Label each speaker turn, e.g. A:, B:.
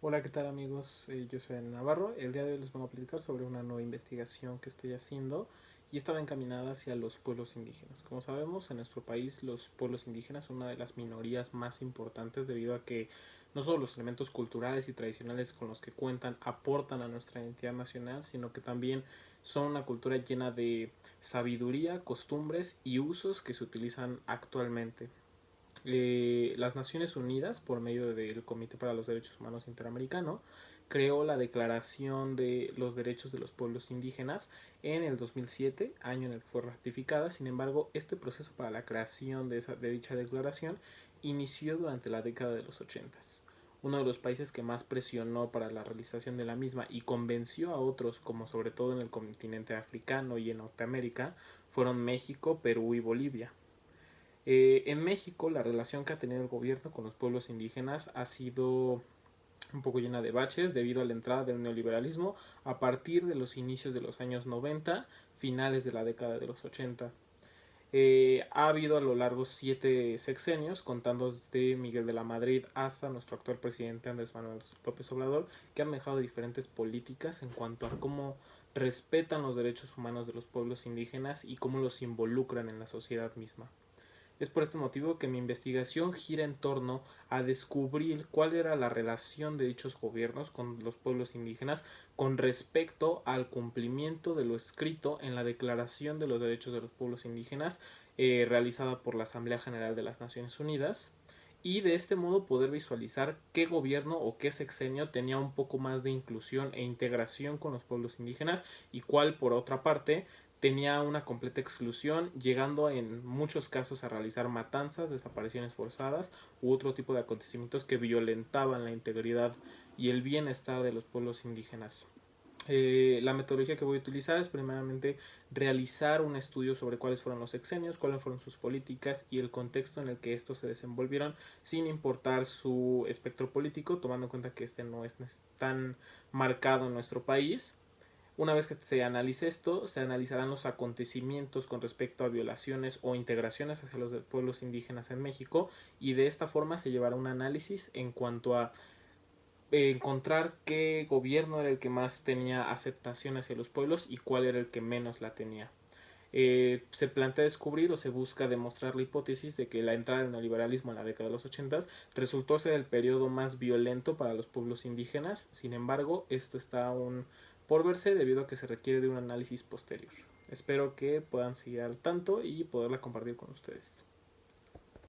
A: Hola, ¿qué tal amigos? Yo soy Navarro. El día de hoy les vengo a platicar sobre una nueva investigación que estoy haciendo y estaba encaminada hacia los pueblos indígenas. Como sabemos, en nuestro país los pueblos indígenas son una de las minorías más importantes debido a que no solo los elementos culturales y tradicionales con los que cuentan aportan a nuestra identidad nacional, sino que también son una cultura llena de sabiduría, costumbres y usos que se utilizan actualmente. Las Naciones Unidas, por medio del Comité para los Derechos Humanos Interamericano, creó la Declaración de los Derechos de los Pueblos Indígenas en el 2007, año en el que fue ratificada. Sin embargo, este proceso para la creación de dicha declaración inició durante la década de los 80. Uno de los países que más presionó para la realización de la misma y convenció a otros, como sobre todo en el continente africano y en Norteamérica, fueron México, Perú y Bolivia. En México, la relación que ha tenido el gobierno con los pueblos indígenas ha sido un poco llena de baches debido a la entrada del neoliberalismo a partir de los inicios de los años 90, finales de la década de los 80. Ha habido a lo largo 7 sexenios, contando desde Miguel de la Madrid hasta nuestro actual presidente Andrés Manuel López Obrador, que han manejado diferentes políticas en cuanto a cómo respetan los derechos humanos de los pueblos indígenas y cómo los involucran en la sociedad misma. Es por este motivo que mi investigación gira en torno a descubrir cuál era la relación de dichos gobiernos con los pueblos indígenas con respecto al cumplimiento de lo escrito en la Declaración de los Derechos de los Pueblos Indígenas, realizada por la Asamblea General de las Naciones Unidas, y de este modo poder visualizar qué gobierno o qué sexenio tenía un poco más de inclusión e integración con los pueblos indígenas y cuál, por otra parte, tenía una completa exclusión, llegando en muchos casos a realizar matanzas, desapariciones forzadas u otro tipo de acontecimientos que violentaban la integridad y el bienestar de los pueblos indígenas. La metodología que voy a utilizar es primeramente realizar un estudio sobre cuáles fueron los sexenios, cuáles fueron sus políticas y el contexto en el que estos se desenvolvieron, sin importar su espectro político, tomando en cuenta que este no es tan marcado en nuestro país. Una vez que se analice esto, se analizarán los acontecimientos con respecto a violaciones o integraciones hacia los pueblos indígenas en México, y de esta forma se llevará un análisis en cuanto a encontrar qué gobierno era el que más tenía aceptación hacia los pueblos y cuál era el que menos la tenía. Se plantea descubrir o se busca demostrar la hipótesis de que la entrada del neoliberalismo en la década de los 80 resultó ser el periodo más violento para los pueblos indígenas. Sin embargo, esto está aún por verse debido a que se requiere de un análisis posterior. Espero que puedan seguir al tanto y poderla compartir con ustedes.